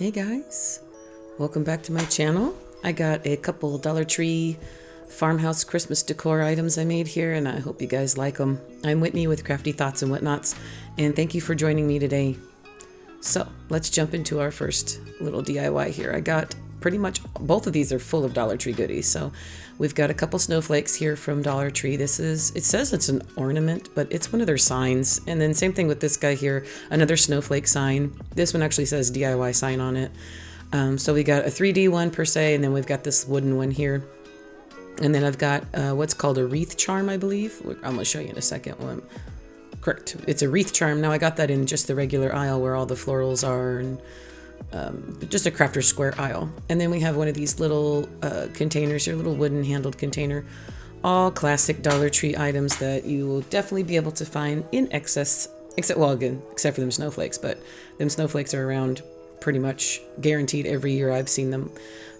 Hey guys, welcome back to my channel. I got a couple Dollar Tree farmhouse Christmas decor items I made here, and I hope you guys like them. I'm Whitney with Crafty Thoughts and Whatnots, and thank you for joining me today. So let's jump into our first little DIY here. I got pretty much both of these are full of Dollar Tree goodies. So we've got a couple snowflakes here from Dollar Tree. It says it's an ornament, but it's one of their signs. And then same thing with this guy here, another snowflake sign. This one actually says DIY sign on it. So we got a 3D one per se, and then we've got this wooden one here. And then I've got what's called a wreath charm, I believe. I'm going to show you in a second one. Correct. It's a wreath charm. Now I got that in just the regular aisle where all the florals are, and just a crafter square aisle. And then we have one of these little containers here, little wooden handled container. All classic Dollar Tree items that you will definitely be able to find in excess, except for them snowflakes, but them snowflakes are around pretty much guaranteed every year I've seen them.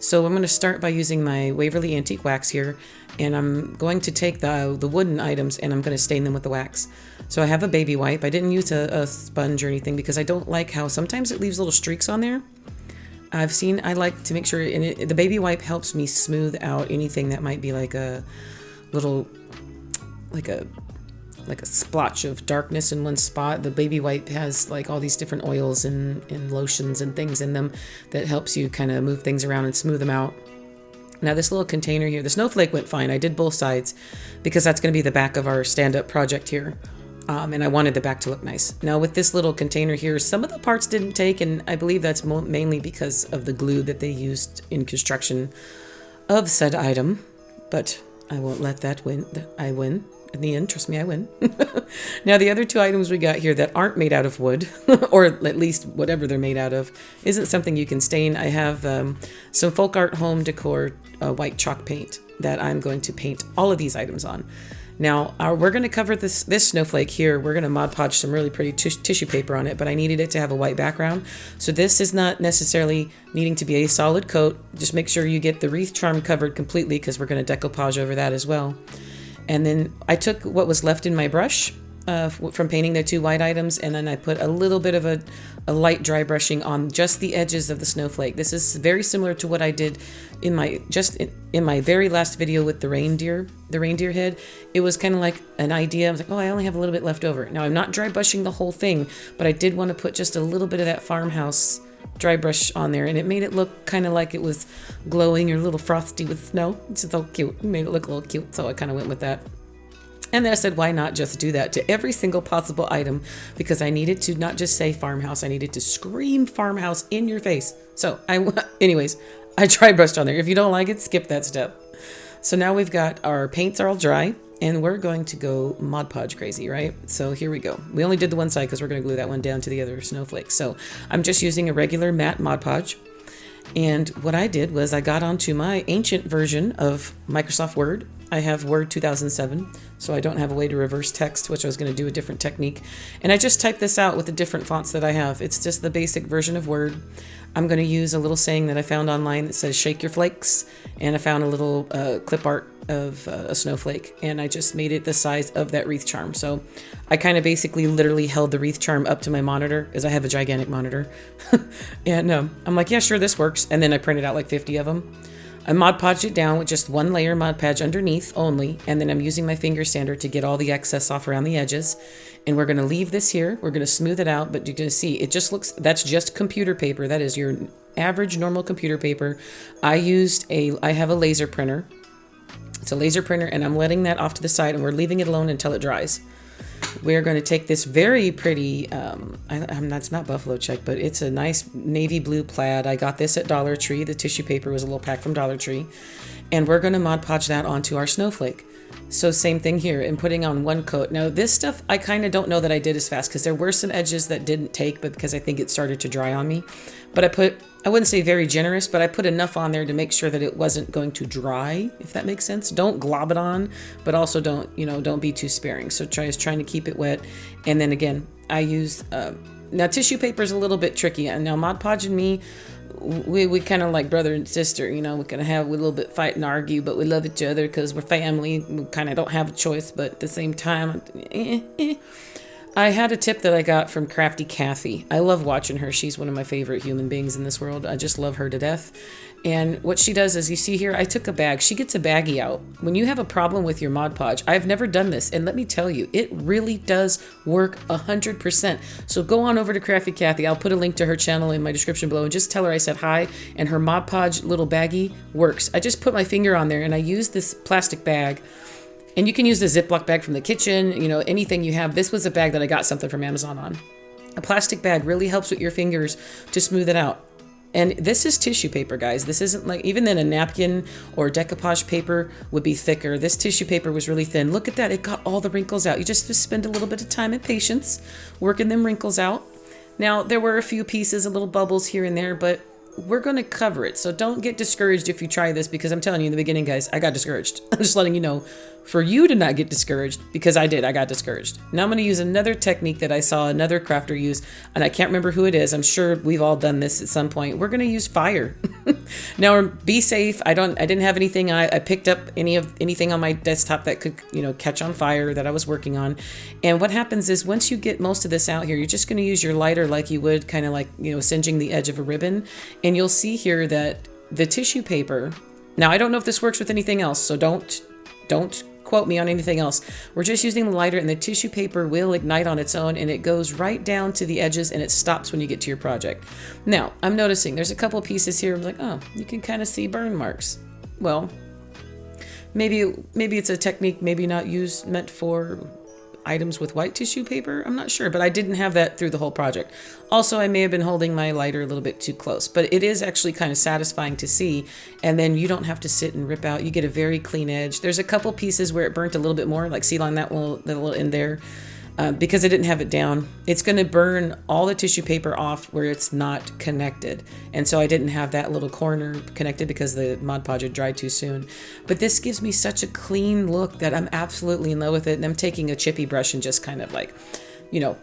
So I'm going to start by using my Waverly Antique Wax here, and I'm going to take the wooden items and I'm going to stain them with the wax. So I have a baby wipe. I didn't use a sponge or anything because I don't like how sometimes it leaves little streaks on there. I like to make sure, and the baby wipe helps me smooth out anything that might be like a little, like a splotch of darkness in one spot. The baby wipe has like all these different oils and lotions and things in them that helps you kind of move things around and smooth them out. Now this little container here, the snowflake went fine. I did both sides because that's going to be the back of our stand-up project here. And I wanted the back to look nice. Now with this little container here, some of the parts didn't take, and I believe that's mainly because of the glue that they used in construction of said item. But I won't let that win. I win. In the end, trust me, I win. Now, the other two items we got here that aren't made out of wood, or at least whatever they're made out of, isn't something you can stain. I have some folk art home decor white chalk paint that I'm going to paint all of these items on. Now, we're going to cover this snowflake here. We're going to Mod Podge some really pretty tissue paper on it, but I needed it to have a white background. So this is not necessarily needing to be a solid coat. Just make sure you get the wreath charm covered completely because we're going to decoupage over that as well. And then I took what was left in my brush from painting the two white items, and then I put a little bit of a light dry brushing on just the edges of the snowflake. This is very similar to what I did in my very last video with the reindeer head. It was kind of like an idea. I was like, oh, I only have a little bit left over. Now I'm not dry brushing the whole thing, but I did want to put just a little bit of that farmhouse dry brush on there, and it made it look kind of like it was glowing or a little frosty with snow. It's so cute. It made it look a little cute, so I kind of went with that. And then I said, why not just do that to every single possible item? Because I needed to not just say farmhouse, I needed to scream farmhouse in your face. So anyways, I dry brushed on there. If you don't like it, skip that step. So now we've got our paints are all dry, and we're going to go Mod Podge crazy, right? So here we go. We only did the one side because we're going to glue that one down to the other snowflake. So I'm just using a regular matte Mod Podge. And what I did was I got onto my ancient version of Microsoft Word. I have Word 2007, so I don't have a way to reverse text, which I was going to do a different technique. And I just typed this out with the different fonts that I have. It's just the basic version of Word. I'm going to use a little saying that I found online that says shake your flakes, and I found a little clip art of a snowflake, and I just made it the size of that wreath charm. So I kind of basically literally held the wreath charm up to my monitor, as I have a gigantic monitor. And I'm like, yeah, sure, this works. And then I printed out like 50 of them. I Mod Podged it down with just one layer Mod Podge underneath only, and then I'm using my finger sander to get all the excess off around the edges. And we're going to leave this here. We're going to smooth it out, but you're going to see it just looks, that's just computer paper. That is your average normal computer paper. I have a laser printer. It's a laser printer, and I'm letting that off to the side, and we're leaving it alone until it dries. We're going to take this very pretty, that's not buffalo check, but it's a nice navy blue plaid. I got this at Dollar Tree. The tissue paper was a little pack from Dollar Tree. And we're going to Mod Podge that onto our snowflake. So same thing here, and putting on one coat. Now this stuff, I kind of don't know that I did as fast because there were some edges that didn't take, but because I think it started to dry on me. But I wouldn't say very generous, but I put enough on there to make sure that it wasn't going to dry, if that makes sense. Don't glob it on, but also don't be too sparing. So trying to keep it wet. And then again, I use, now tissue paper is a little bit tricky. And now Mod Podge and me, we kind of like brother and sister, we kind of have a little bit fight and argue, but we love each other because we're family. We kind of don't have a choice, but at the same time, I had a tip that I got from Crafty Kathy. I love watching her. She's one of my favorite human beings in this world. I just love her to death. And what she does is, you see here, I took a bag. She gets a baggie out. When you have a problem with your Mod Podge, I've never done this. And let me tell you, it really does work 100%. So go on over to Crafty Kathy. I'll put a link to her channel in my description below and just tell her I said hi. And her Mod Podge little baggie works. I just put my finger on there and I use this plastic bag. And you can use the Ziploc bag from the kitchen, you know, anything you have. This was a bag that I got something from Amazon on. A plastic bag really helps with your fingers to smooth it out. And this is tissue paper, guys. This isn't like, even then a napkin or decoupage paper would be thicker. This tissue paper was really thin. Look at that. It got all the wrinkles out. You just spend a little bit of time and patience working them wrinkles out. Now, there were a few pieces, a little bubbles here and there, but we're going to cover it. So don't get discouraged if you try this, because I'm telling you in the beginning, guys, I got discouraged. I'm just letting you know for you to not get discouraged, because I did. I got discouraged. Now I'm going to use another technique that I saw another crafter use, and I can't remember who it is. I'm sure we've all done this at some point. We're going to use fire. Now, be safe. I didn't have anything. I picked up anything on my desktop that could, you know, catch on fire that I was working on. And what happens is, once you get most of this out here, you're just going to use your lighter like you would kind of like, you know, singeing the edge of a ribbon. And you'll see here that the tissue paper, now I don't know if this works with anything else, so don't quote me on anything else. We're just using the lighter, and the tissue paper will ignite on its own, and it goes right down to the edges, and it stops when you get to your project. Now, I'm noticing there's a couple pieces here. I'm like, oh, you can kind of see burn marks. Well, maybe it's a technique maybe not used, meant for items with white tissue paper. I'm not sure, but I didn't have that through the whole project. Also, I may have been holding my lighter a little bit too close, but it is actually kind of satisfying to see. And then you don't have to sit and rip out. You get a very clean edge. There's a couple pieces where it burnt a little bit more, like see on that little in there. Because I didn't have it down, it's going to burn all the tissue paper off where it's not connected. And so I didn't have that little corner connected because the Mod Podge had dried too soon. But this gives me such a clean look that I'm absolutely in love with it. And I'm taking a chippy brush and just kind of like, you know,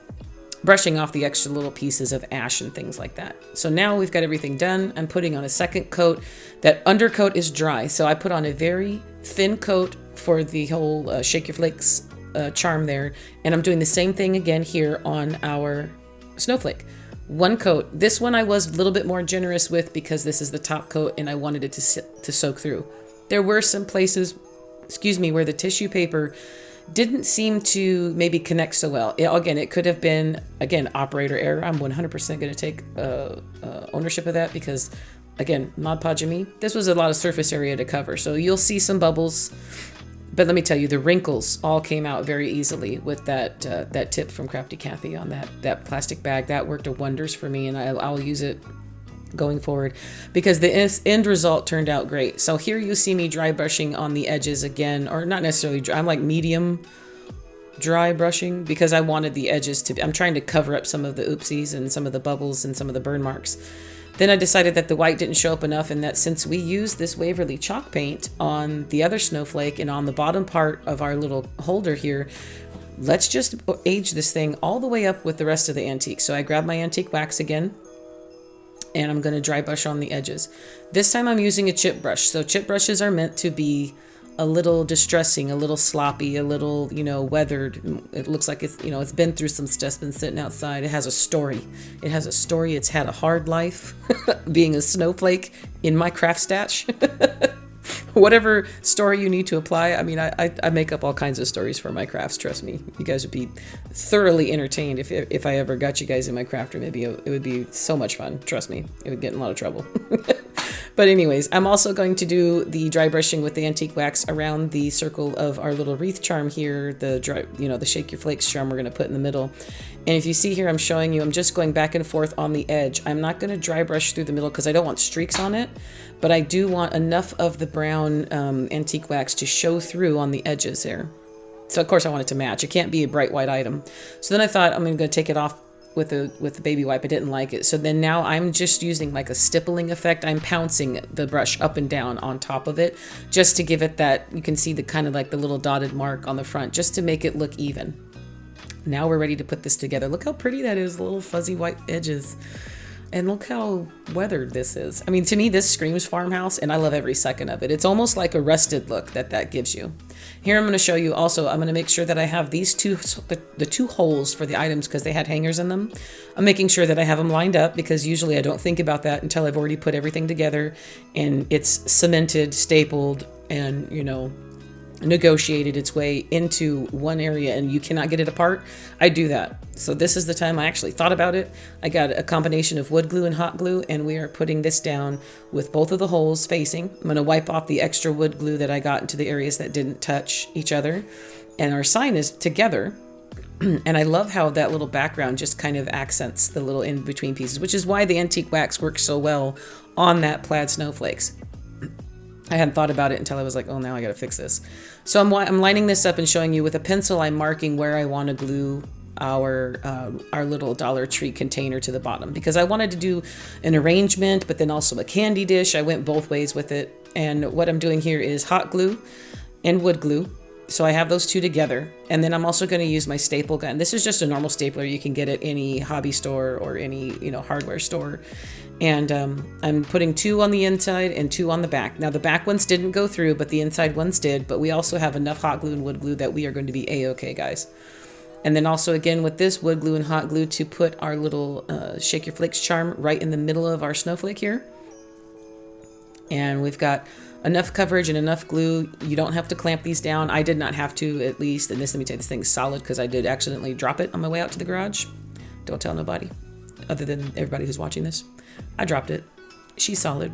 brushing off the extra little pieces of ash and things like that. So now we've got everything done. I'm putting on a second coat. That undercoat is dry. So I put on a very thin coat for the whole Shake Your Flakes charm there, and I'm doing the same thing again here on our Snowflake. One coat. This one I was a little bit more generous with because this is the top coat and I wanted it to soak through. There were some places, where the tissue paper didn't seem to maybe connect so well. It could have been, operator error. I'm 100% going to take ownership of that because, again, Mod Podge and me, this was a lot of surface area to cover. So you'll see some bubbles. But let me tell you, the wrinkles all came out very easily with that tip from Crafty Kathy on that plastic bag. That worked wonders for me, and I'll use it going forward because the end result turned out great. So here you see me dry brushing on the edges again, or not necessarily dry. I'm like medium dry brushing because I wanted the edges to be, I'm trying to cover up some of the oopsies and some of the bubbles and some of the burn marks. Then I decided that the white didn't show up enough, and that since we used this Waverly chalk paint on the other snowflake and on the bottom part of our little holder here, let's just age this thing all the way up with the rest of the antique. So I grabbed my antique wax again, and I'm going to dry brush on the edges. This time I'm using a chip brush. So chip brushes are meant to be a little distressing, a little sloppy, a little, weathered. It looks like it's, it's been through some stuff, been sitting outside. It has a story. It's had a hard life being a snowflake in my craft stash. Whatever story you need to apply. I mean, I make up all kinds of stories for my crafts. Trust me, you guys would be thoroughly entertained if I ever got you guys in my craft room. It would be so much fun. Trust me, it would get in a lot of trouble. But anyways, I'm also going to do the dry brushing with the antique wax around the circle of our little wreath charm here, the Shake Your Flakes charm we're going to put in the middle. And if you see here, I'm showing you, I'm just going back and forth on the edge. I'm not going to dry brush through the middle because I don't want streaks on it, but I do want enough of the brown antique wax to show through on the edges there. So of course I want it to match. It can't be a bright white item. So then I thought I'm going to take it off with the baby wipe. I didn't like it. So then now I'm just using like a stippling effect. I'm pouncing the brush up and down on top of it just to give it that, you can see the kind of like the little dotted mark on the front just to make it look even. Now we're ready to put this together. Look how pretty that is, little fuzzy white edges. And look how weathered this is. I mean, to me, this screams farmhouse, and I love every second of it. It's almost like a rusted look that gives you. Here I'm going to show you also, I'm going to make sure that I have these the two holes for the items because they had hangers in them. I'm making sure that I have them lined up because usually I don't think about that until I've already put everything together and it's cemented, stapled, and, you know, negotiated its way into one area and you cannot get it apart. I do that. So this is the time I actually thought about it. I got a combination of wood glue and hot glue, and we are putting this down with both of the holes facing. I'm going to wipe off the extra wood glue that I got into the areas that didn't touch each other. And our sign is together. And I love how that little background just kind of accents the little in-between pieces, which is why the antique wax works so well on that plaid snowflakes. I hadn't thought about it until I was like, oh, now I got to fix this. So I'm lining this up and showing you with a pencil. I'm marking where I want to glue our little Dollar Tree container to the bottom because I wanted to do an arrangement, but then also a candy dish. I went both ways with it. And what I'm doing here is hot glue and wood glue. So I have those two together. And then I'm also going to use my staple gun. This is just a normal stapler you can get at any hobby store or any, you know, hardware store. And I'm putting 2 on the inside and 2 on the back. Now the back ones didn't go through, but the inside ones did. But we also have enough hot glue and wood glue that we are going to be a-okay, guys. And then also again with this wood glue and hot glue to put our little Shake Your Flakes charm right in the middle of our snowflake here. And we've got enough coverage and enough glue. You don't have to clamp these down. I did not have to, at least. And this, let me tell you, this thing's solid because I did accidentally drop it on my way out to the garage. Don't tell nobody other than everybody who's watching this. I dropped it. She's solid.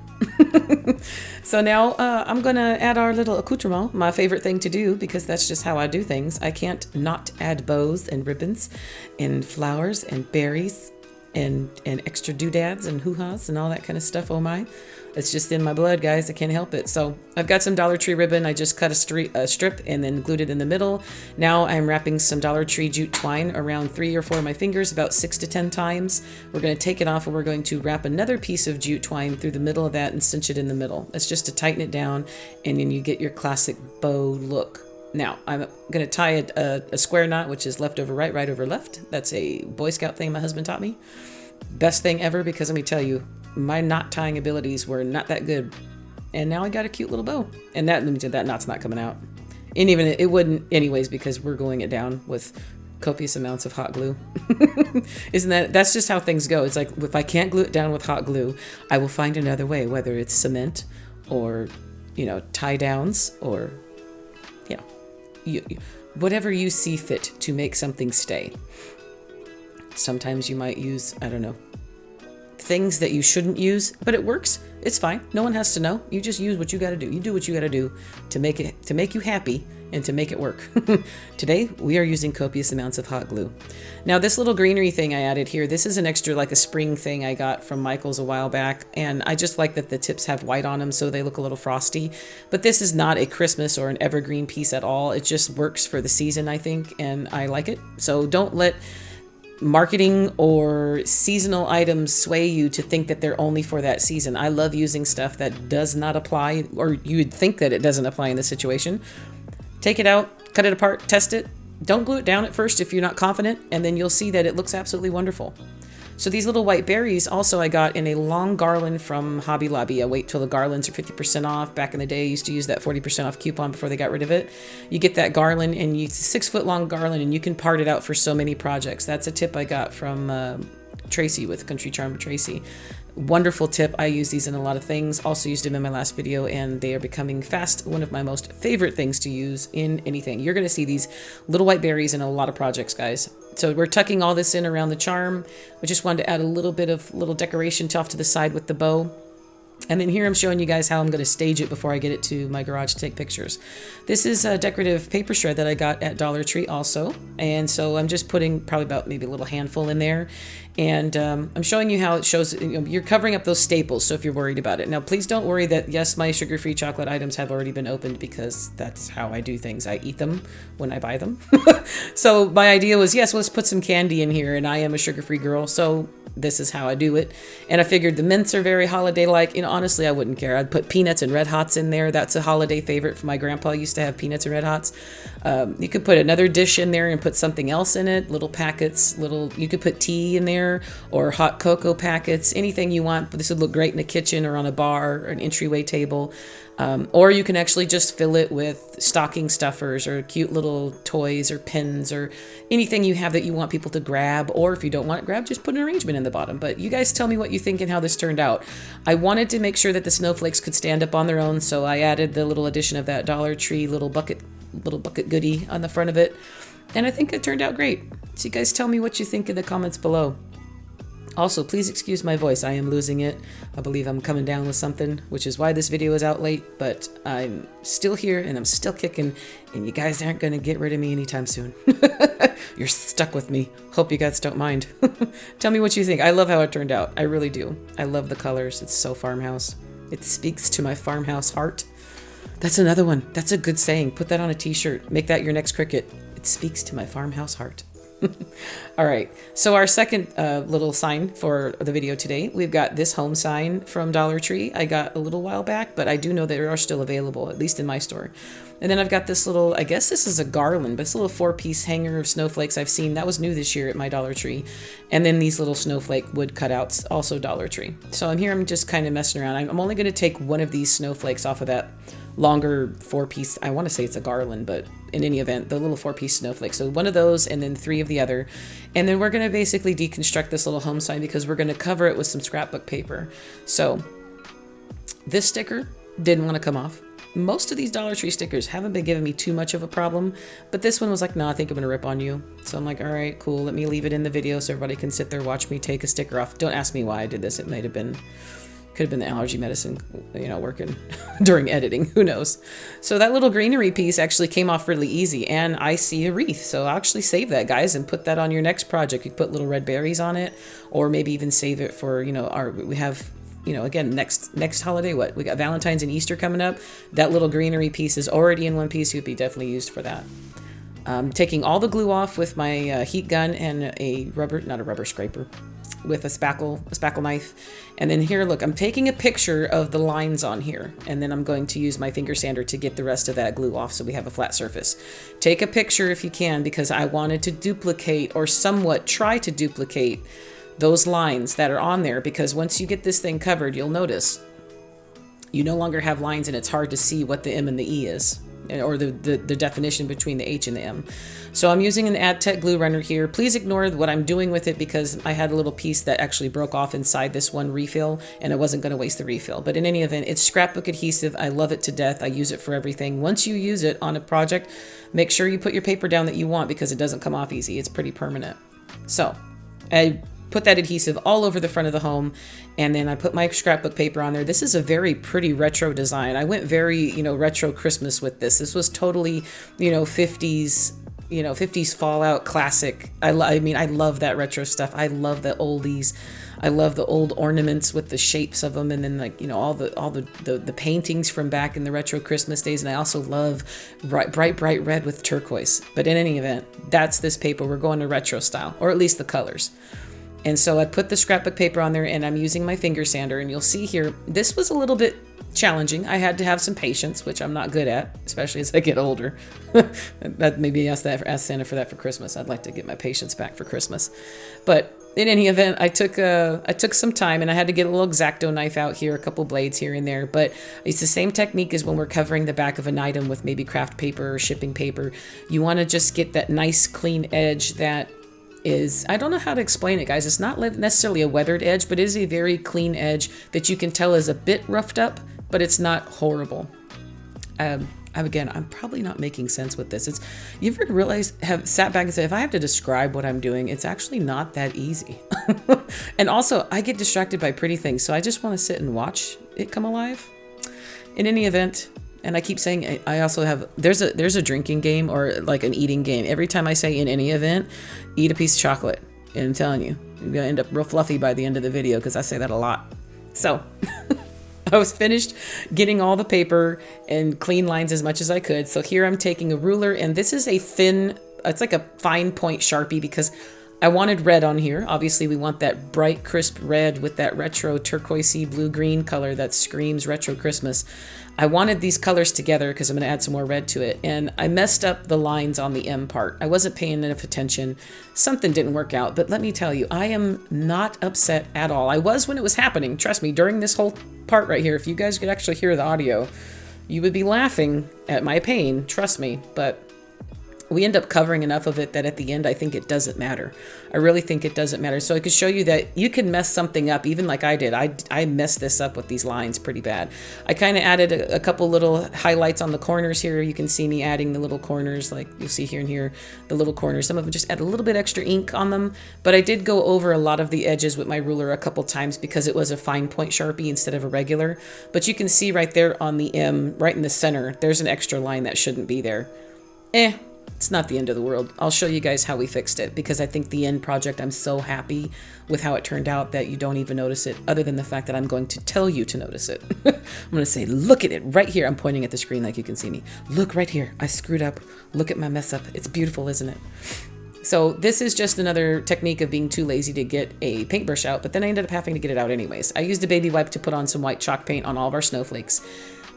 So now I'm going to add our little accoutrement, my favorite thing to do because that's just how I do things. I can't not add bows and ribbons and flowers and berries and extra doodads and hoo-has and all that kind of stuff. Oh my. It's just in my blood, guys. I can't help it. So I've got some Dollar Tree ribbon. I just cut a strip and then glued it in the middle. Now I'm wrapping some Dollar Tree jute twine around 3 or 4 of my fingers, about 6 to 10 times. We're going to take it off and we're going to wrap another piece of jute twine through the middle of that and cinch it in the middle. That's just to tighten it down and then you get your classic bow look. Now I'm going to tie a square knot, which is left over right, right over left. That's a Boy Scout thing my husband taught me. Best thing ever because let me tell you, my knot tying abilities were not that good. And now I got a cute little bow. And that knot's not coming out. And even it wouldn't anyways because we're gluing it down with copious amounts of hot glue. That's just how things go. It's like if I can't glue it down with hot glue, I will find another way, whether it's cement or, you know, tie downs or, you know, whatever you see fit to make something stay. Sometimes you might use, I don't know, things that you shouldn't use, but it works. It's fine. No one has to know. You just use what you got to do. You do what you got to do to make you happy and to make it work. Today, we are using copious amounts of hot glue. Now, this little greenery thing I added here, this is an extra, like a spring thing I got from Michael's a while back, and I just like that the tips have white on them so they look a little frosty. But this is not a Christmas or an evergreen piece at all. It just works for the season, I think, and I like it. So don't let marketing or seasonal items sway you to think that they're only for that season. I love using stuff that does not apply, or you would think that it doesn't apply in this situation. Take it out, cut it apart, test it. Don't glue it down at first if you're not confident, and then you'll see that it looks absolutely wonderful. So these little white berries also I got in a long garland from Hobby Lobby. I wait till the garlands are 50% off. Back in the day, I used to use that 40% off coupon before they got rid of it. You get that garland and it's a 6-foot long garland and you can part it out for so many projects. That's a tip I got from Tracy with Country Charm Tracy. Wonderful tip. I use these in a lot of things. Also used them in my last video and they are becoming fast one of my most favorite things to use in anything. You're going to see these little white berries in a lot of projects, guys. So we're tucking all this in around the charm. We just wanted to add a little bit of little decoration off to the side with the bow. And then here I'm showing you guys how I'm going to stage it before I get it to my garage to take pictures. This is a decorative paper shred that I got at Dollar Tree also. And so I'm just putting probably about maybe a little handful in there. And I'm showing you how it shows, you're covering up those staples, so if you're worried about it. Now, please don't worry that, yes, my sugar-free chocolate items have already been opened because that's how I do things. I eat them when I buy them. So my idea was, yes, let's put some candy in here, and I am a sugar-free girl, so this is how I do it. And I figured the mints are very holiday-like. honestly, I wouldn't care. I'd put peanuts and red hots in there. That's a holiday favorite for my grandpa. Used to have peanuts and red hots. You could put another dish in there and put something else in it. Little packets, you could put tea in there or hot cocoa packets, anything you want. But this would look great in the kitchen or on a bar or an entryway table. Or you can actually just fill it with stocking stuffers or cute little toys or pins or anything you have that you want people to grab. Or if you don't want it grabbed, just put an arrangement in the bottom. But you guys tell me what you think and how this turned out. I wanted to make sure that the snowflakes could stand up on their own, so I added the little addition of that Dollar Tree little bucket goodie on the front of it. And I think it turned out great. So you guys tell me what you think in the comments below. Also, please excuse my voice. I am losing it. I believe I'm coming down with something, which is why this video is out late, but I'm still here and I'm still kicking, and you guys aren't going to get rid of me anytime soon. You're stuck with me. Hope you guys don't mind. Tell me what you think. I love how it turned out. I really do. I love the colors. It's so farmhouse. It speaks to my farmhouse heart. That's another one. That's a good saying. Put that on a t-shirt. Make that your next Cricut. It speaks to my farmhouse heart. All right, so our second little sign for the video today, we've got this home sign from Dollar Tree. I got a little while back, but I do know they are still available, at least in my store. And then I've got this little, I guess this is a garland, but it's a little 4-piece hanger of snowflakes I've seen. That was new this year at my Dollar Tree. And then these little snowflake wood cutouts, also Dollar Tree. So I'm just kind of messing around. I'm only going to take one of these snowflakes off of that longer 4-piece, I want to say it's a garland, but in any event, the little 4-piece snowflake. So one of those and then 3 of the other. And then we're going to basically deconstruct this little home sign because we're going to cover it with some scrapbook paper. So this sticker didn't want to come off. Most of these Dollar Tree stickers haven't been giving me too much of a problem, but this one was like, no, I think I'm going to rip on you. So I'm like, all right, cool. Let me leave it in the video so everybody can sit there, watch me take a sticker off. Don't ask me why I did this. It could have been the allergy medicine, working during editing. Who knows? So that little greenery piece actually came off really easy, and I see a wreath. So I'll actually save that, guys, and put that on your next project. You can put little red berries on it, or maybe even save it for, we have, again, next holiday, we got Valentine's and Easter coming up. That little greenery piece is already in one piece. It would be definitely used for that. Taking all the glue off with my heat gun and not a rubber scraper, with a spackle knife. And then here, look, I'm taking a picture of the lines on here, and then I'm going to use my finger sander to get the rest of that glue off so we have a flat surface. Take a picture if you can, because I wanted to duplicate or somewhat try to duplicate those lines that are on there, because once you get this thing covered, you'll notice you no longer have lines and it's hard to see what the M and the E is, or the definition between the H and the M. So I'm using an AdTech glue runner here. Please ignore what I'm doing with it because I had a little piece that actually broke off inside this one refill and I wasn't going to waste the refill. But in any event, it's scrapbook adhesive. I love it to death. I use it for everything. Once you use it on a project, make sure you put your paper down that you want because it doesn't come off easy. It's pretty permanent. So I put that adhesive all over the front of the home, and then I put my scrapbook paper on there. This is a very pretty retro design. I went very, retro Christmas with this. This was totally, 50s Fallout classic. I love that retro stuff. I love the oldies. I love the old ornaments with the shapes of them, and then all the paintings from back in the retro Christmas days. And I also love bright red with turquoise. But in any event, that's this paper. We're going to retro style, or at least the colors. And so I put the scrapbook paper on there, and I'm using my finger sander, and you'll see here, this was a little bit challenging. I had to have some patience, which I'm not good at, especially as I get older. That maybe ask Santa for that for Christmas. I'd like to get my patience back for Christmas. But in any event, I took some time, and I had to get a little X-Acto knife out here, a couple blades here and there. But it's the same technique as when we're covering the back of an item with maybe craft paper or shipping paper. You want to just get that nice clean edge that is, I don't know how to explain it, guys. It's not necessarily a weathered edge, but it is a very clean edge that you can tell is a bit roughed up, but it's not horrible. Again, I'm probably not making sense with this. You ever have sat back and said, if I have to describe what I'm doing, it's actually not that easy. And also, I get distracted by pretty things, so I just want to sit and watch it come alive. In any event, and I keep saying, I also have, there's a drinking game or like an eating game. Every time I say in any event, eat a piece of chocolate. And I'm telling you, you're going to end up real fluffy by the end of the video because I say that a lot. So I was finished getting all the paper and clean lines as much as I could. So here I'm taking a ruler, and this is a thin, it's like a fine point Sharpie because I wanted red on here. Obviously, we want that bright, crisp red with that retro turquoisey blue-green color that screams retro Christmas. I wanted these colors together because I'm going to add some more red to it. And I messed up the lines on the M part. I wasn't paying enough attention. Something didn't work out. But let me tell you, I am not upset at all. I was when it was happening. Trust me, during this whole part right here, if you guys could actually hear the audio, you would be laughing at my pain. Trust me. But we end up covering enough of it that at the end, I think it doesn't matter. I really think it doesn't matter. So I could show you that you can mess something up, even like I did. I messed this up with these lines pretty bad. I kind of added a couple little highlights on the corners here. You can see me adding the little corners, like you'll see here and here, the little corners. Some of them just add a little bit extra ink on them. But I did go over a lot of the edges with my ruler a couple times because it was a fine point Sharpie instead of a regular. But you can see right there on the M, right in the center, there's an extra line that shouldn't be there. It's not the end of the world. I'll show you guys how we fixed it because I think the end project, I'm so happy with how it turned out that you don't even notice it, other than the fact that I'm going to tell you to notice it. I'm going to say, look at it right here. I'm pointing at the screen like you can see me. Look right here. I screwed up. Look at my mess up. It's beautiful, isn't it? So this is just another technique of being too lazy to get a paintbrush out, but then I ended up having to get it out anyways. I used a baby wipe to put on some white chalk paint on all of our snowflakes.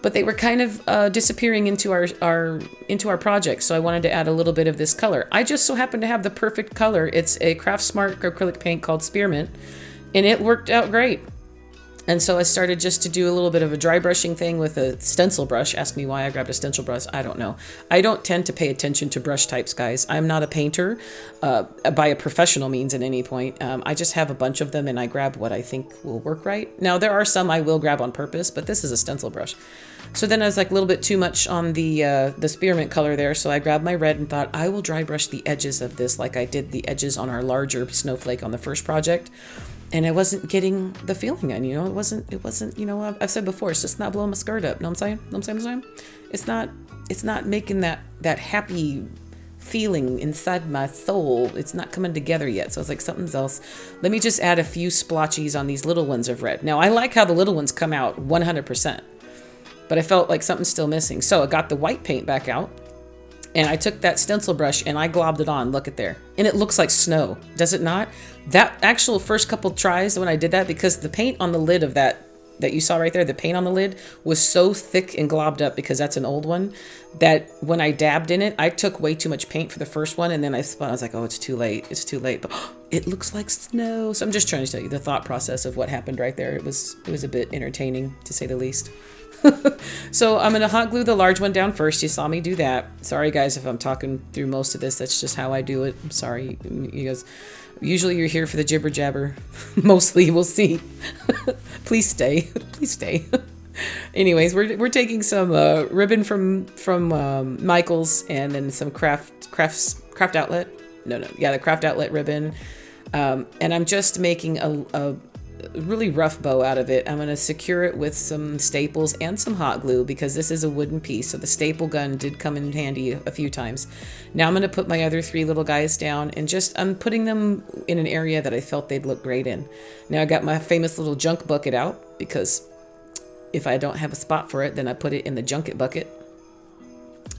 But they were kind of disappearing into our project, so I wanted to add a little bit of this color. I just so happen to have the perfect color. It's a Craft Smart acrylic paint called Spearmint, and it worked out great. And so I started just to do a little bit of a dry brushing thing with a stencil brush. Ask me why I grabbed a stencil brush. I don't know. I don't tend to pay attention to brush types, guys. I'm not a painter by a professional means at any point. I just have a bunch of them and I grab what I think will work right. Now, there are some I will grab on purpose, but this is a stencil brush. So then I was like a little bit too much on the spearmint color there. So I grabbed my red and thought I will dry brush the edges of this like I did the edges on our larger snowflake on the first project. And I wasn't getting the feeling in, it wasn't, I've said before, it's just not blowing my skirt up. Know what I'm saying? It's not making that happy feeling inside my soul. It's not coming together yet. So I was like, something's else. Let me just add a few splotches on these little ones of red. Now I like how the little ones come out 100%, but I felt like something's still missing. So I got the white paint back out. And I took that stencil brush and I globbed it on. Look at there. And it looks like snow. Does it not? That actual first couple tries when I did that, because the paint on the lid of that you saw right there, the paint on the lid was so thick and globbed up because that's an old one, that when I dabbed in it, I took way too much paint for the first one. And then I was like, oh, it's too late. It's too late. But it looks like snow. So I'm just trying to tell you the thought process of what happened right there. It was a bit entertaining, to say the least. So I'm going to hot glue the large one down first. You saw me do that. Sorry, guys, if I'm talking through most of this. That's just how I do it. I'm sorry. You guys, usually you're here for the jibber jabber. Mostly, we'll see. Please stay. Please stay. Anyways, we're taking some ribbon from Michael's, and then some craft outlet. The craft outlet ribbon. And I'm just making a really rough bow out of it. I'm going to secure it with some staples and some hot glue because this is a wooden piece. So the staple gun did come in handy a few times. Now I'm going to put my other three little guys down and I'm putting them in an area that I felt they'd look great in. Now I got my famous little junk bucket out because if I don't have a spot for it, then I put it in the junket bucket.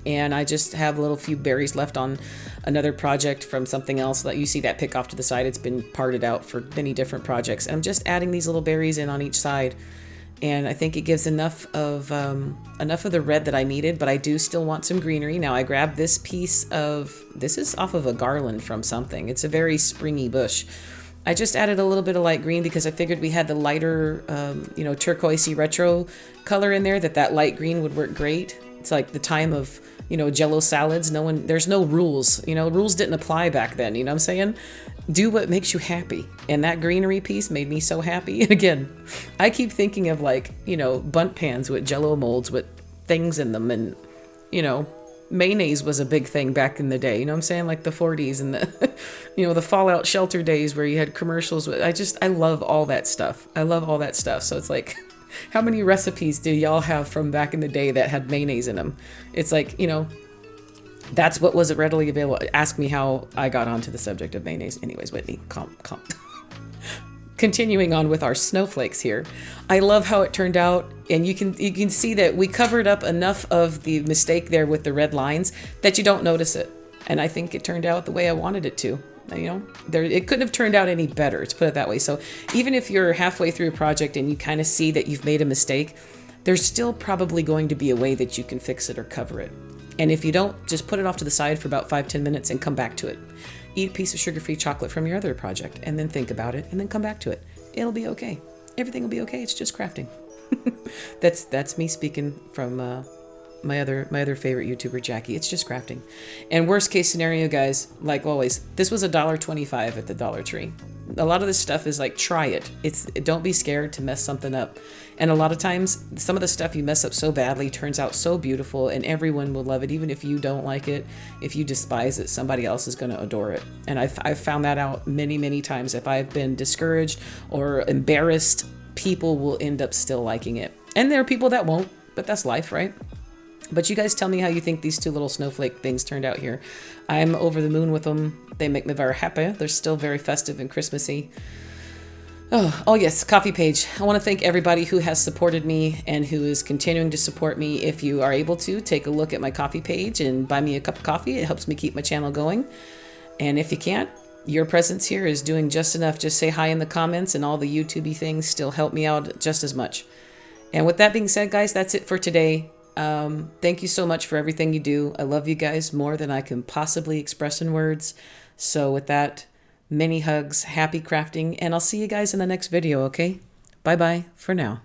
And I just have a little few berries left on another project from something else. That you see that pick off to the side. It's been parted out for many different projects. And I'm just adding these little berries in on each side. And I think it gives enough of the red that I needed, but I do still want some greenery. Now I grabbed this this is off of a garland from something. It's a very springy bush. I just added a little bit of light green because I figured we had the lighter, turquoisey retro color in there, that light green would work great. It's like the time of, Jell-O salads. There's no rules, rules didn't apply back then. You know what I'm saying? Do what makes you happy. And that greenery piece made me so happy. And again, I keep thinking of bunt pans with Jell-O molds with things in them. And, mayonnaise was a big thing back in the day. You know what I'm saying? Like the 40s and the, the Fallout shelter days where you had commercials with, I love all that stuff. I love all that stuff. So it's like, how many recipes do y'all have from back in the day that had mayonnaise in them? It's like, that's what was readily available. Ask me how I got onto the subject of mayonnaise. Anyways, Whitney, calm. Continuing on with our snowflakes here. I love how it turned out. And you can see that we covered up enough of the mistake there with the red lines that you don't notice it. And I think it turned out the way I wanted it to. You know, it couldn't have turned out any better, to put it that way. So even if you're halfway through a project and you kind of see that you've made a mistake, there's still probably going to be a way that you can fix it or cover it. And if you don't, just put it off to the side for about 5-10 minutes and come back to it. Eat a piece of sugar-free chocolate from your other project and then think about it and then come back to it. It'll be okay. Everything will be okay. It's just crafting. That's me speaking from my other favorite YouTuber, Jackie. It's just crafting. And worst case scenario, guys, like always, this was $1.25 at the Dollar Tree. A lot of this stuff is like, try it. Don't be scared to mess something up. And a lot of times, some of the stuff you mess up so badly turns out so beautiful, and everyone will love it. Even if you don't like it, if you despise it, somebody else is going to adore it. And I've found that out many, many times. If I've been discouraged or embarrassed, people will end up still liking it. And there are people that won't, but that's life, right? But you guys tell me how you think these two little snowflake things turned out here. I'm over the moon with them. They make me very happy. They're still very festive and Christmassy. Oh yes, coffee page. I want to thank everybody who has supported me and who is continuing to support me. If you are able to, take a look at my coffee page and buy me a cup of coffee. It helps me keep my channel going. And if you can't, your presence here is doing just enough. Just say hi in the comments, and all the YouTube-y things still help me out just as much. And with that being said, guys, that's it for today. Thank you so much for everything you do. I love you guys more than I can possibly express in words. So with that, many hugs, happy crafting, and I'll see you guys in the next video, okay? Bye-bye for now.